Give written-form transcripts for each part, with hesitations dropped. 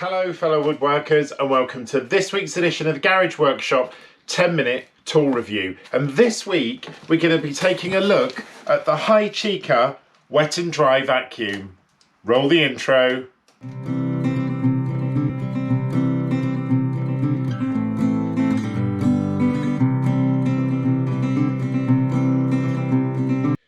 Hello fellow woodworkers and welcome to this week's edition of the Garage Workshop 10-minute tool review. And this week we're going to be taking a look at the Hychika wet and dry vacuum. Roll the intro.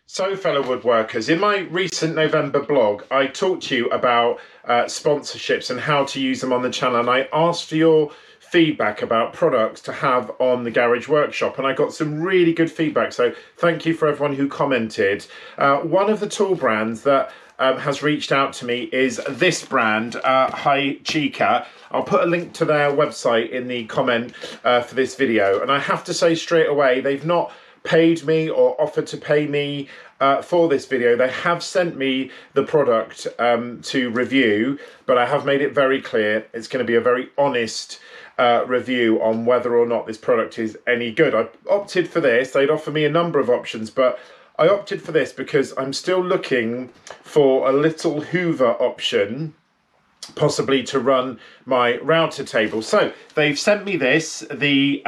So fellow woodworkers, in my recent November blog I talked to you about sponsorships and how to use them on the channel, and I asked for your feedback about products to have on the Garage Workshop, and I got some really good feedback, so thank you for everyone who commented. One of the tool brands that has reached out to me is this brand, Hychika. I'll put a link to their website in the comment for this video, and I have to say straight away, they've not paid me or offered to pay me for this video. They have sent me the product to review, but I have made it very clear it's going to be a very honest review on whether or not this product is any good. I opted for this. They'd offer me a number of options, but I opted for this because I'm still looking for a little Hoover option, possibly to run my router table. So they've sent me this, the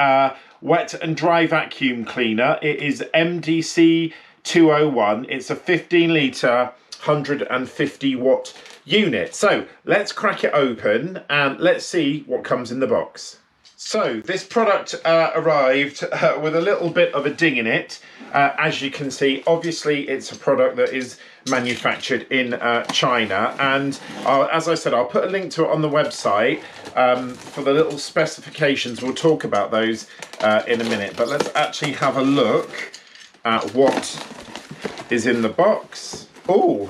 wet and dry vacuum cleaner. It is MDC 201. It's a 15 litre 150 watt unit. So let's crack it open and let's see what comes in the box. So this product arrived with a little bit of a ding in it. As you can see, obviously it's a product that is manufactured in China, and as I said, I'll put a link to it on the website for the little specifications. We'll talk about those in a minute, but let's actually have a look at what is in the box. Oh,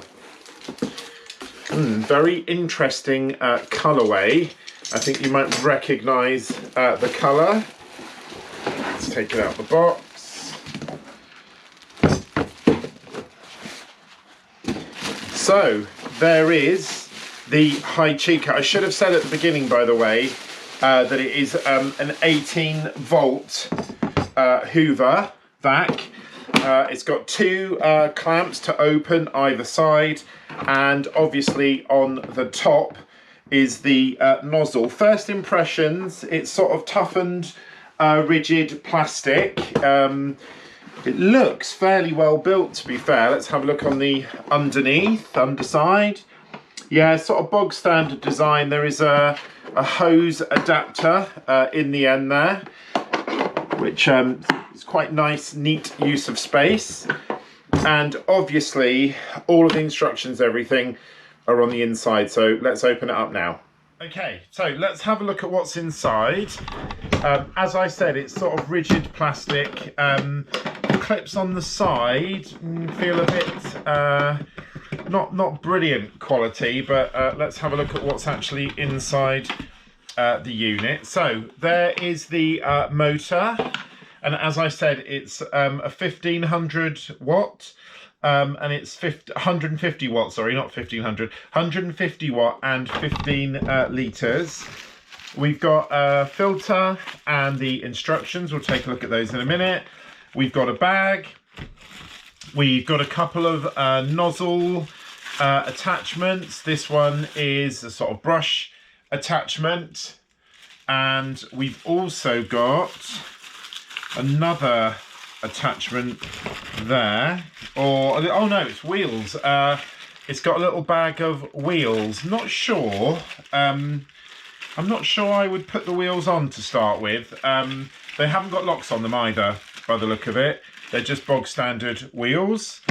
very interesting colourway. I think you might recognise the colour. Let's take it out of the box. So there is the Hychika. I should have said at the beginning, by the way, that it is an 18 volt Hoover vac. It's got two clamps to open either side, and obviously on the top is the nozzle. First impressions, it's sort of toughened, rigid plastic. It looks fairly well built, to be fair. Let's have a look on the underside. Yeah, sort of bog standard design. There is a hose adapter in the end there, which is quite nice, neat use of space. And obviously all of the instructions, everything, are on the inside. So let's open it up now. Okay, so let's have a look at what's inside. As I said, it's sort of rigid plastic. The clips on the side feel a bit not brilliant quality, but let's have a look at what's actually inside the unit. So there is the motor, and as I said, it's a 1500 watt. And it's 150 watts, sorry, not 1500, 150 watt and 15 litres. We've got a filter and the instructions. We'll take a look at those in a minute. We've got a bag. We've got a couple of nozzle attachments. This one is a sort of brush attachment. And we've also got another attachment there, or oh no, it's wheels. It's got a little bag of wheels. Not sure. I'm not sure I would put the wheels on to start with. They haven't got locks on them either, by the look of it. They're just bog standard wheels.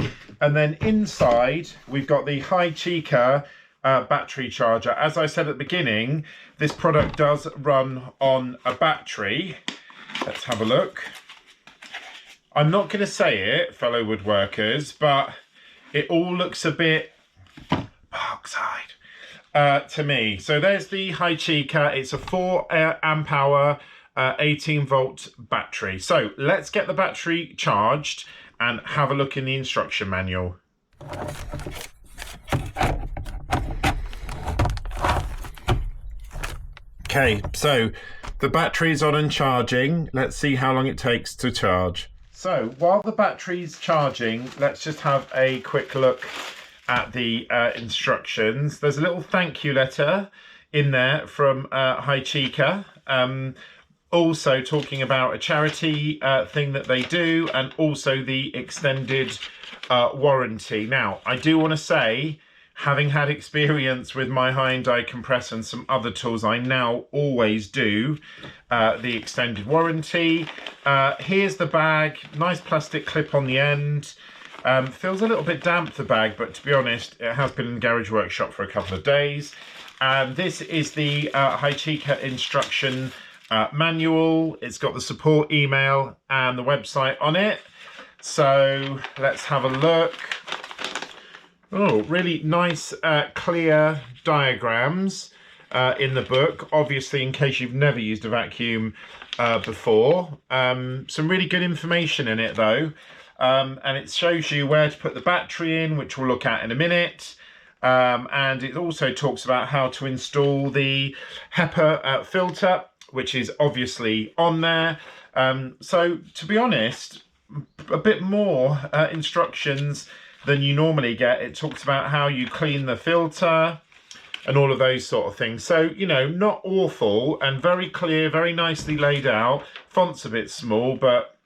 And then inside we've got the Hychika battery charger. As I said at the beginning, this product does run on a battery. Let's have a look. I'm not going to say it, fellow woodworkers, but it all looks a bit peroxide to me. So there's the Hychika. It's a 4 amp hour 18 volt battery. So let's get the battery charged and have a look in the instruction manual. Okay, so the battery's on and charging. Let's see how long it takes to charge. So while the battery's charging, let's just have a quick look at the instructions. There's a little thank you letter in there from Hychika. Also talking about a charity thing that they do, and also the extended warranty. Now, I do want to say, having had experience with my Hyundai compressor and some other tools, I now always do the extended warranty. Here's the bag, nice plastic clip on the end. Feels a little bit damp, the bag, but to be honest, it has been in the garage workshop for a couple of days. This is the Hychika instruction manual. It's got the support email and the website on it. So let's have a look. Oh, really nice clear diagrams in the book, obviously in case you've never used a vacuum before. Some really good information in it though, and it shows you where to put the battery in, which we'll look at in a minute. And it also talks about how to install the HEPA filter, which is obviously on there. So to be honest, a bit more instructions than you normally get. It talks about how you clean the filter and all of those sort of things. So, you know, not awful, and very clear, very nicely laid out. Font's a bit small, but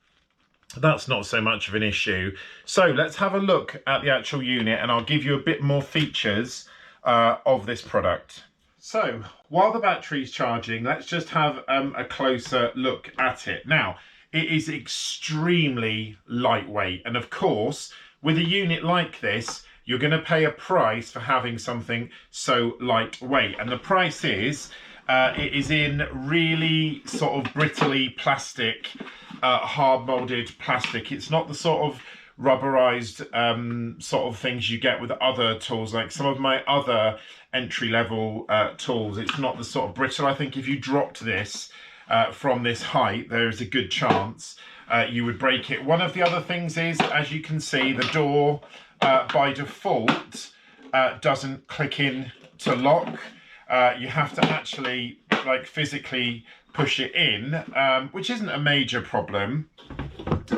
that's not so much of an issue. So let's have a look at the actual unit, and I'll give you a bit more features of this product. So while the battery's charging, let's just have a closer look at it. Now, it is extremely lightweight, and of course, with a unit like this, you're going to pay a price for having something so lightweight. And the price is, it is in really sort of brittly plastic, hard molded plastic. It's not the sort of rubberized sort of things you get with other tools, like some of my other entry-level tools. It's not the sort of brittle. I think if you dropped this from this height, there is a good chance you would break it. One of the other things is, as you can see, the door by default doesn't click in to lock. You have to actually like physically push it in, which isn't a major problem.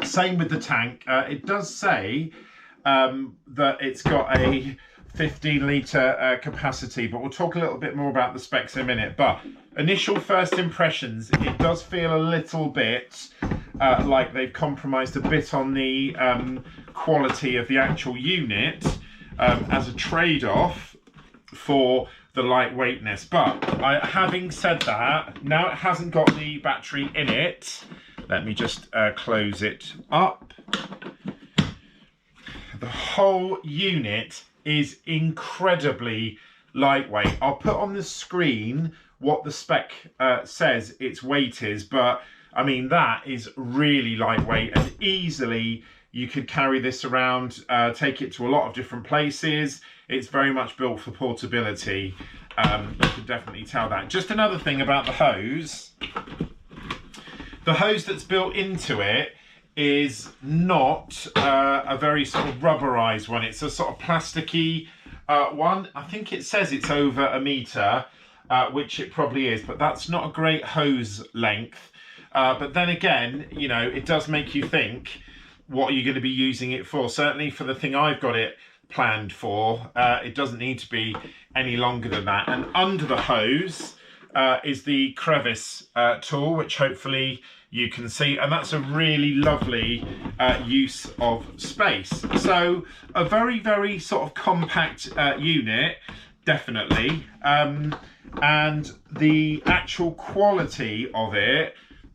Same with the tank. It does say that it's got a 15-litre capacity, but we'll talk a little bit more about the specs in a minute. But initial first impressions, it does feel a little bit like they've compromised a bit on the quality of the actual unit as a trade-off for the lightweightness. But having said that, now it hasn't got the battery in it. Let me just close it up. The whole unit is incredibly lightweight. I'll put on the screen what the spec says its weight is, but I mean, that is really lightweight, and easily you could carry this around, take it to a lot of different places. It's very much built for portability. You can definitely tell that. Just another thing about the hose. The hose that's built into it is not a very sort of rubberized one. It's a sort of plasticky one. I think it says it's over a meter, which it probably is, but that's not a great hose length. But then again, you know, it does make you think, what are you going to be using it for? Certainly for the thing I've got it planned for, it doesn't need to be any longer than that. And under the hose is the crevice tool, which hopefully you can see, and that's a really lovely use of space. So a very, very sort of compact unit, definitely. And the actual quality of it,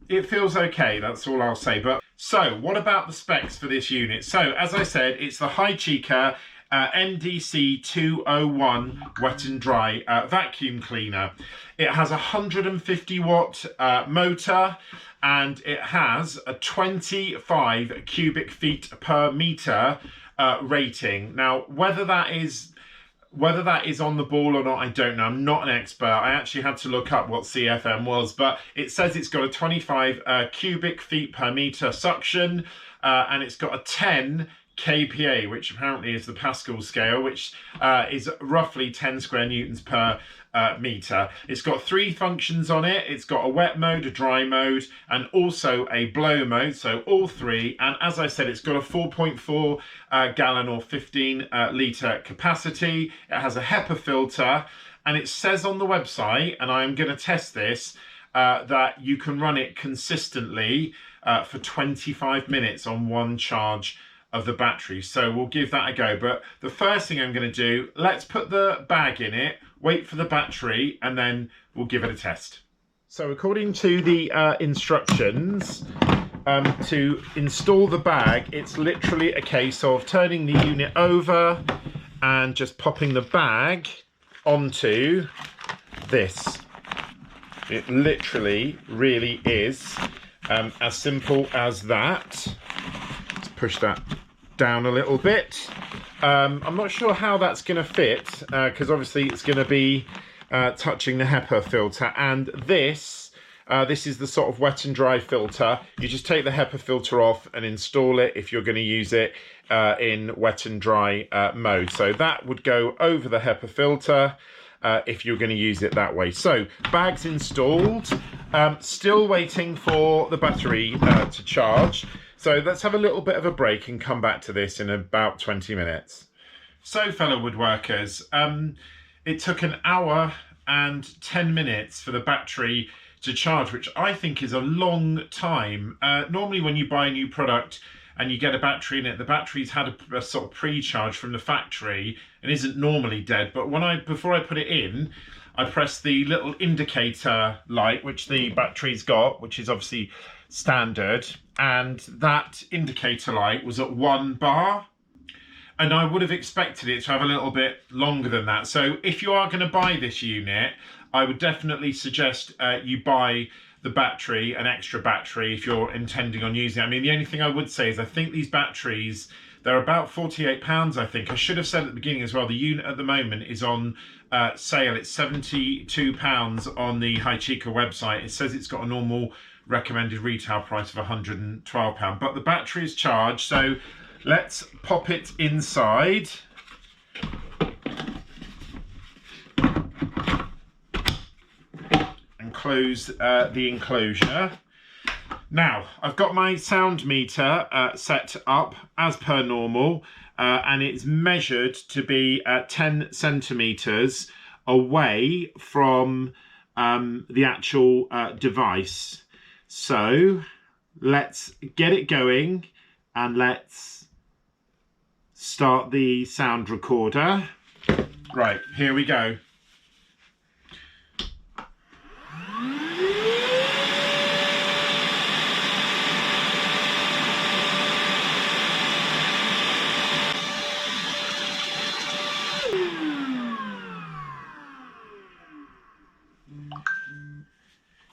it feels okay, that's all I'll say. But so what about the specs for this unit? So as I said, it's the Hychika MDC 201 wet and dry vacuum cleaner. It has a 150 watt motor, and it has a 25 cubic feet per meter rating. Now, whether that is on the ball or not, I don't know. I'm not an expert. I actually had to look up what CFM was, but it says it's got a 25 cubic feet per meter suction, and it's got a 10 kPa, which apparently is the Pascal scale, which is roughly 10 square newtons per meter. It's got 3 functions on it. It's got a wet mode, a dry mode, and also a blow mode, so all 3. And as I said, it's got a 4.4 gallon or 15 litre capacity. It has a HEPA filter, and it says on the website, and I'm going to test this, that you can run it consistently for 25 minutes on one charge of the battery. So we'll give that a go. But the first thing I'm going to do, let's put the bag in it, wait for the battery, and then we'll give it a test. So according to the instructions, to install the bag, it's literally a case of turning the unit over and just popping the bag onto this. It literally really is as simple as that. Let's push that down a little bit. I'm not sure how that's going to fit because obviously it's going to be touching the HEPA filter, and this is the sort of wet and dry filter. You just take the HEPA filter off and install it if you're going to use it in wet and dry mode. So that would go over the HEPA filter if you're going to use it that way. So bag's installed, still waiting for the battery to charge. So let's have a little bit of a break and come back to this in about 20 minutes. So fellow woodworkers, it took an hour and 10 minutes for the battery to charge, which I think is a long time. Normally when you buy a new product and you get a battery in it, the battery's had a sort of pre-charge from the factory and isn't normally dead. But before I put it in, I press the little indicator light, which the battery's got, which is obviously standard, and that indicator light was at 1 bar. And I would have expected it to have a little bit longer than that. So if you are going to buy this unit, I would definitely suggest you buy the battery, an extra battery, if you're intending on using it. I mean, the only thing I would say is I think these batteries, they're about £48, I think. I should have said at the beginning as well, the unit at the moment is on sale. It's £72 on the Hychika website. It says it's got a normal recommended retail price of £112. But the battery is charged, so let's pop it inside. And close the enclosure. Now, I've got my sound meter set up as per normal, and it's measured to be 10 centimetres away from the actual device. So let's get it going and let's start the sound recorder. Right, here we go.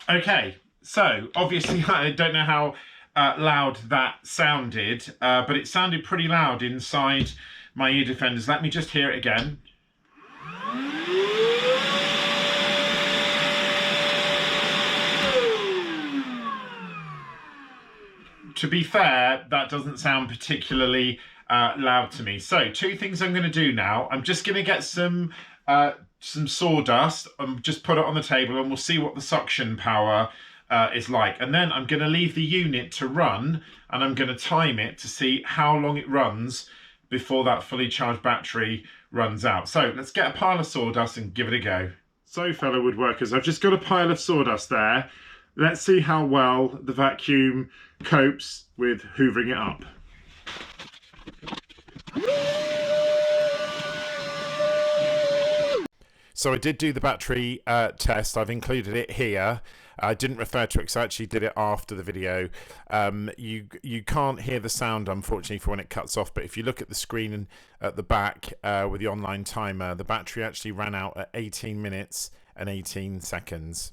Okay, so obviously I don't know how loud that sounded, but it sounded pretty loud inside my ear defenders. Let me just hear it again. To be fair, that doesn't sound particularly loud to me. So two things I'm going to do now. I'm just going to get some sawdust and just put it on the table, and we'll see what the suction power is like. And then I'm going to leave the unit to run, and I'm going to time it to see how long it runs before that fully charged battery runs out. So let's get a pile of sawdust and give it a go. So fellow woodworkers, I've just got a pile of sawdust there. Let's see how well the vacuum copes with hoovering it up. So I did do the battery test. I've included it here. I didn't refer to it because I actually did it after the video. You can't hear the sound, unfortunately, for when it cuts off. But if you look at the screen at the back with the online timer, the battery actually ran out at 18 minutes and 18 seconds.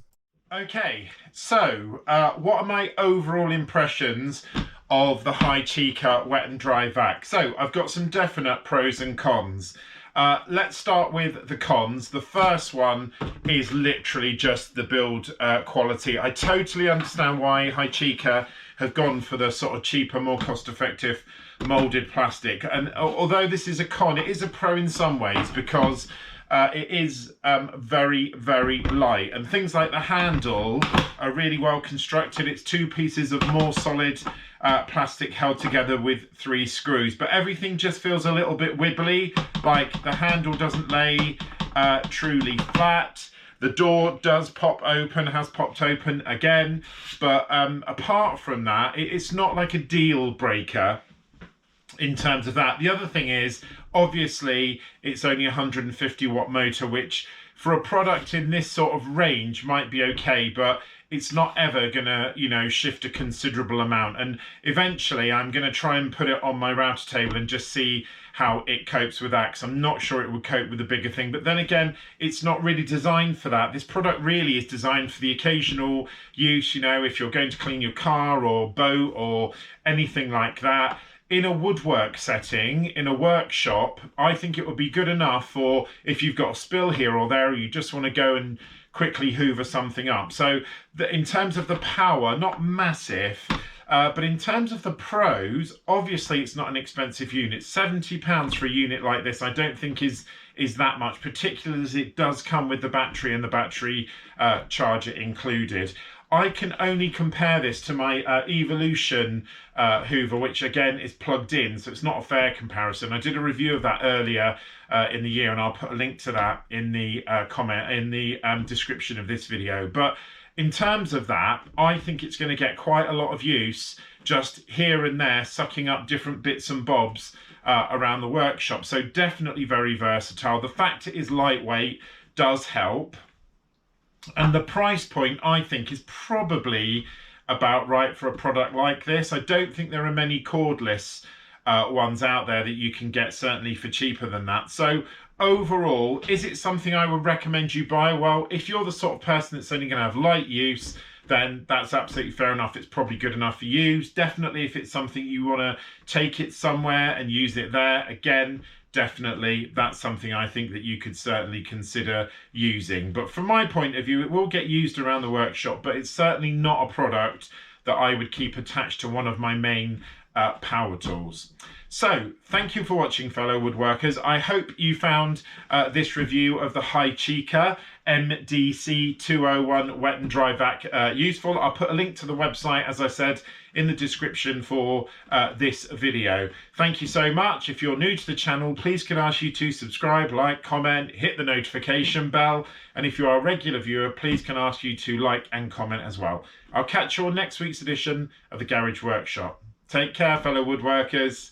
Okay, so what are my overall impressions of the Hychika wet and dry vac? So I've got some definite pros and cons. Let's start with the cons. The first one is literally just the build quality. I totally understand why Hychika have gone for the sort of cheaper, more cost-effective moulded plastic. And although this is a con, it is a pro in some ways because it is very, very light. And things like the handle are really well constructed. It's two pieces of more solid plastic held together with 3 screws. But everything just feels a little bit wibbly, like the handle doesn't lay truly flat. The door does pop open, has popped open again, but apart from that, it's not like a deal breaker in terms of that. The other thing is, obviously, it's only a 150 watt motor, which for a product in this sort of range might be okay, but it's not ever gonna, you know, shift a considerable amount. And eventually I'm gonna try and put it on my router table and just see how it copes with that, because I'm not sure it would cope with a bigger thing. But then again, it's not really designed for that. This product really is designed for the occasional use, you know, if you're going to clean your car or boat or anything like that. In a woodwork setting, in a workshop, I think it would be good enough for if you've got a spill here or there, or you just want to go and quickly hoover something up. So in terms of the power, not massive, but in terms of the pros, obviously it's not an expensive unit. £70 for a unit like this, I don't think is that much, particularly as it does come with the battery and the battery charger included. I can only compare this to my Evolution Hoover, which again is plugged in, so it's not a fair comparison. I did a review of that earlier in the year, and I'll put a link to that in the description of this video. But in terms of that, I think it's going to get quite a lot of use just here and there, sucking up different bits and bobs around the workshop. So definitely very versatile. The fact it is lightweight does help. And the price point, I think, is probably about right for a product like this. I don't think there are many cordless ones out there that you can get, certainly for cheaper than that. So overall, is it something I would recommend you buy? Well, if you're the sort of person that's only going to have light use, then that's absolutely fair enough. It's probably good enough for you. Definitely if it's something you want to take it somewhere and use it there, again, definitely that's something I think that you could certainly consider using. But from my point of view, it will get used around the workshop, but it's certainly not a product that I would keep attached to one of my main power tools. So thank you for watching, fellow woodworkers. I hope you found this review of the Hychika MDC 201 wet and dry vac useful. I'll put a link to the website, as I said, in the description for this video. Thank you so much. If you're new to the channel, please can I ask you to subscribe, like, comment, hit the notification bell. And if you are a regular viewer, please can I ask you to like and comment as well. I'll catch you on next week's edition of the Garage Workshop. Take care, fellow woodworkers.